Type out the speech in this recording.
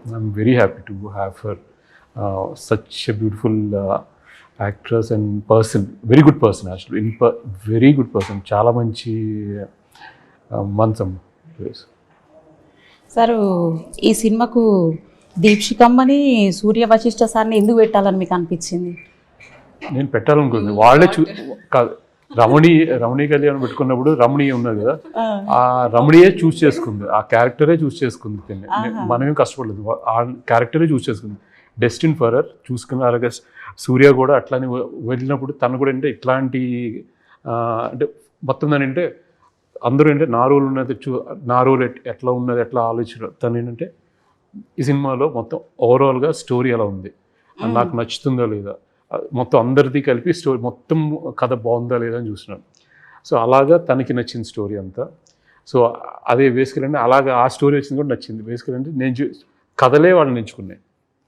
I'm very happy to have her, such a beautiful actress and person, very good person actually, very good person, చాలా మంచి మనసం. Sir ఈ సినిమాకు దీక్షికమ్మని సూర్య వశిష్ఠ సార్ని ఎందుకు పెట్టాలని మీకు అనిపించింది? నేను పెట్టాలనుకుంది వాళ్ళే కాదు, రమణీ కళ్యాణ్ పెట్టుకున్నప్పుడు రమణి ఉన్నది కదా, ఆ రమణియే చూస్ చేసుకుంది, ఆ క్యారెక్టరే చూస్ చేసుకుంది. మనమేం కష్టపడలేదు, ఆ క్యారెక్టరే చూస్ చేసుకుంది. డెస్టిన్ ఫర్ హర్ చూసుకున్న. అలాగే సూర్య కూడా అట్లానే వెళ్ళినప్పుడు తను కూడా అంటే ఇట్లాంటి అంటే మొత్తం దాని అంటే అందరూ అంటే నా రోల్ ఉన్నది నా రోల్ ఎట్లా ఉన్నది ఎట్లా ఆలోచన, తను ఏంటంటే ఈ సినిమాలో మొత్తం ఓవరాల్గా స్టోరీ ఎలా ఉంది, నాకు నచ్చుతుందా లేదా, మొత్తం అందరిది కలిపి స్టోరీ మొత్తం కథ బాగుందా లేదా అని చూసినాను. సో అలాగా తనకి నచ్చింది స్టోరీ అంతా. సో అదే బేసికల్ అంటే అలాగా ఆ స్టోరీ వచ్చింది కూడా నచ్చింది. బేసికల్ అంటే నేను కథలే వాళ్ళని ఎంచుకున్నాయి.